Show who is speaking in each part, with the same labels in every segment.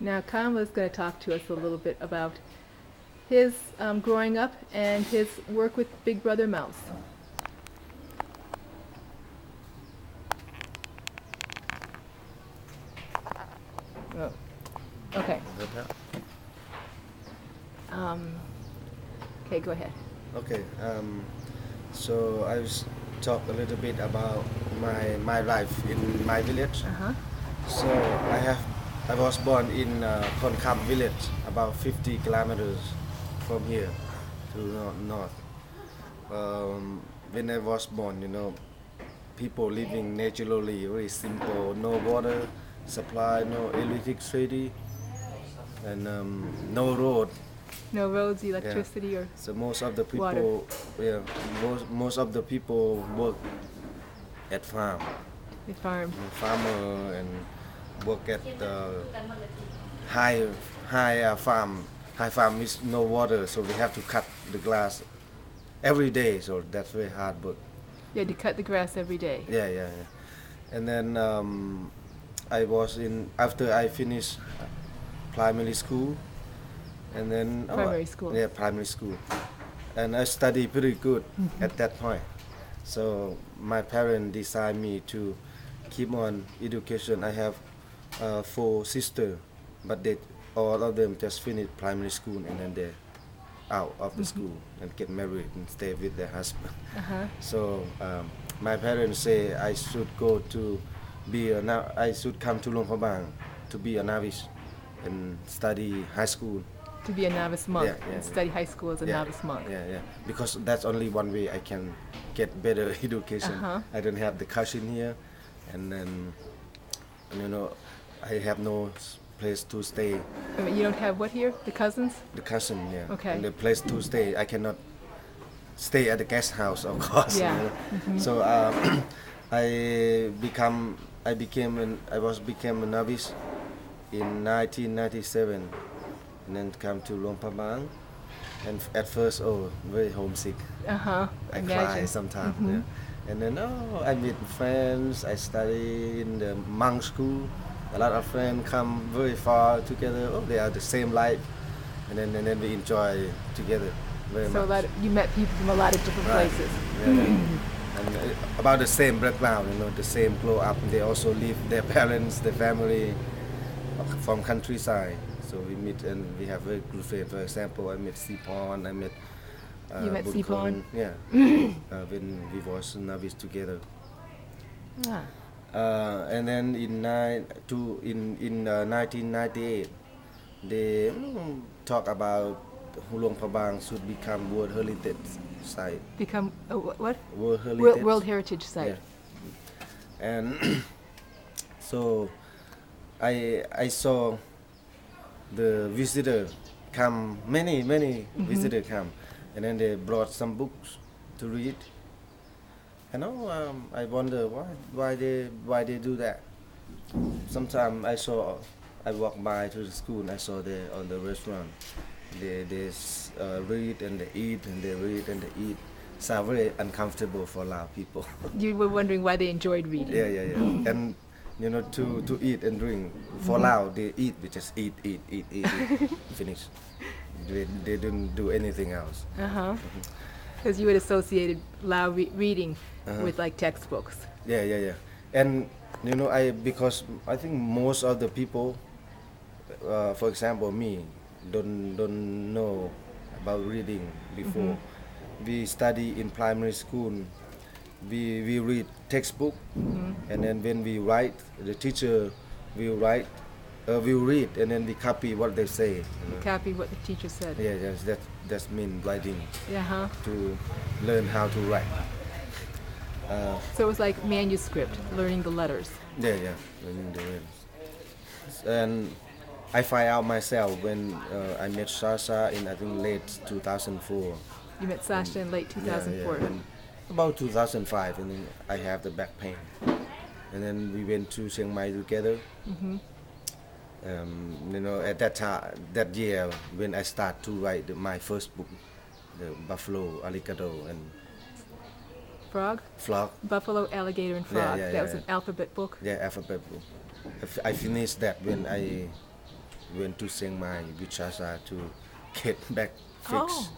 Speaker 1: Now, Khamla is going to talk to us a little bit about his growing up and his work with Big Brother Mouse. Oh, okay. Okay, go ahead.
Speaker 2: Okay, so I was talk a little bit about my life in my village.
Speaker 1: Uh-huh.
Speaker 2: So I was born in Kham village, about 50 kilometers from here to north. When I was born, people living naturally, very simple, no water supply, no electricity, and no road.
Speaker 1: No roads,
Speaker 2: Yeah.
Speaker 1: electricity, or
Speaker 2: So most of the
Speaker 1: water.
Speaker 2: people, yeah, most of the people work at farm,
Speaker 1: They farmed.
Speaker 2: farmer, and work at the high high farm is no water, so we have to cut the grass every day. So that's very hard work.
Speaker 1: You had to cut the grass every day.
Speaker 2: Yeah. And then I was in after I finished primary school, and then
Speaker 1: Primary school.
Speaker 2: Yeah, primary school, and I studied pretty good at that point. So my parents decided me to keep on education. I have four sisters, but they all of them just finished primary school and then they out of the school and get married and stay with their husband.
Speaker 1: Uh-huh.
Speaker 2: So my parents say I should go to I should come to Luang Prabang to be a novice and study high school.
Speaker 1: To be a novice monk
Speaker 2: Yeah.
Speaker 1: and study high school as a novice monk.
Speaker 2: Yeah. Because that's only one way I can get better education.
Speaker 1: Uh-huh.
Speaker 2: I don't have the cousin here, and then I have no place to stay.
Speaker 1: I mean, you don't have what here? The cousins?
Speaker 2: The cousin, yeah.
Speaker 1: Okay.
Speaker 2: And the place to stay, I cannot stay at the guest house, of course.
Speaker 1: Yeah.
Speaker 2: So I became a novice in 1997, and then come to Luang Prabang. And at first, very homesick.
Speaker 1: Uh-huh.
Speaker 2: I
Speaker 1: Imagine.
Speaker 2: cry sometimes. Yeah. And then I meet friends. I study in the monk school. A lot of friends come very far together. Oh, they are the same life, and then we enjoy together very
Speaker 1: So
Speaker 2: much.
Speaker 1: you met people from a lot of different
Speaker 2: Right.
Speaker 1: places.
Speaker 2: Yeah. And about the same background, the same grow up. They also leave their parents, their family from countryside. So we meet and we have very good friends. For example, I met Sipon, I met
Speaker 1: You met
Speaker 2: Bunkong.
Speaker 1: Sipon?
Speaker 2: Yeah. When we was novice together.
Speaker 1: Ah.
Speaker 2: And then in 1998, they talk about Luang Prabang should become World Heritage Site.
Speaker 1: Become what?
Speaker 2: World Heritage.
Speaker 1: World Heritage Site.
Speaker 2: Yeah. And so I saw the visitor come, many visitors come, and then they brought some books to read. And I wonder why they do that. Sometimes I walk by to the school and I saw they on the restaurant. They read and they eat and they read and they eat. It's very uncomfortable for a lot of people.
Speaker 1: You were wondering why they enjoyed reading.
Speaker 2: Yeah. And to eat and drink. For Lao, they eat, they just eat, finish. They don't do anything else.
Speaker 1: Uh-huh. Because you had associated Lao reading with like textbooks.
Speaker 2: Yeah. And because I think most of the people, for example me, don't know about reading before. We study in primary school. We read textbook, and then when we write, the teacher will read, and then we copy what they say.
Speaker 1: Copy what the teacher said.
Speaker 2: Yeah, yes, that's mean writing,
Speaker 1: Uh-huh.
Speaker 2: to learn how to write.
Speaker 1: So it was like manuscript, learning the letters.
Speaker 2: Yeah, learning the words. And I find out myself when I met Sasha in I think late 2004.
Speaker 1: You met Sasha in late 2004.
Speaker 2: And about 2005, and then I have the back pain, and then we went to Chiang Mai together. At that year when I start to write my first book, the Buffalo, Alligator, and
Speaker 1: Frog?
Speaker 2: Frog.
Speaker 1: Buffalo, Alligator, and Frog.
Speaker 2: Yeah,
Speaker 1: That was an alphabet book.
Speaker 2: Yeah, alphabet book. I finished that when went to Chiang Mai with Sasha to get back fixed.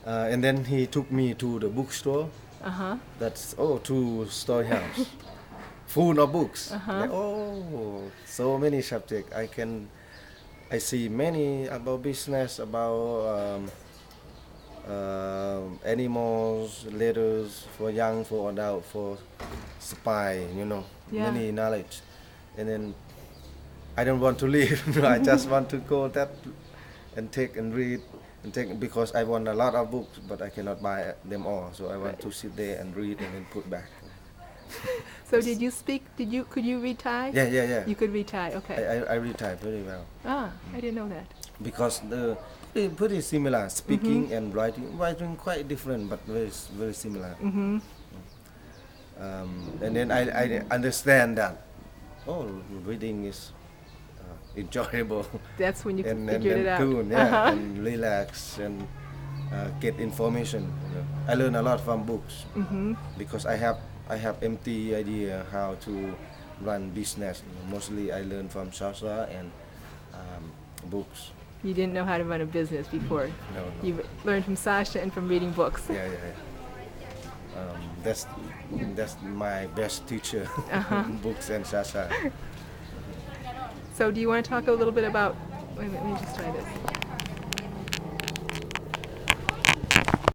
Speaker 1: Oh.
Speaker 2: And then he took me to the bookstore.
Speaker 1: Uh-huh.
Speaker 2: That's to storehouse, full of books.
Speaker 1: Uh-huh.
Speaker 2: Like, so many subjects. I see many about business, about animals, letters for young, for adult, for spy.
Speaker 1: Yeah.
Speaker 2: Many knowledge. And then I don't want to leave. I just want to go that and take and read. Because I want a lot of books, but I cannot buy them all. So I want to sit there and read and then put back.
Speaker 1: So could you read Thai?
Speaker 2: Yeah.
Speaker 1: You could read Thai, okay.
Speaker 2: I read Thai very well.
Speaker 1: I didn't know that.
Speaker 2: Because the pretty similar, speaking and writing quite different, but very similar.
Speaker 1: Mm-hmm.
Speaker 2: And then I understand that. Reading is enjoyable.
Speaker 1: That's when you
Speaker 2: and
Speaker 1: figured it out.
Speaker 2: cool, yeah, and relax and get information. I learn a lot from books because I have empty idea how to run business. Mostly I learn from Sasha and books.
Speaker 1: You didn't know how to run a business before.
Speaker 2: No.
Speaker 1: You learned from Sasha and from reading books.
Speaker 2: Yeah. That's my best teacher. Books and Sasha.
Speaker 1: So do you want to talk a little bit about, wait a minute, let me just try this.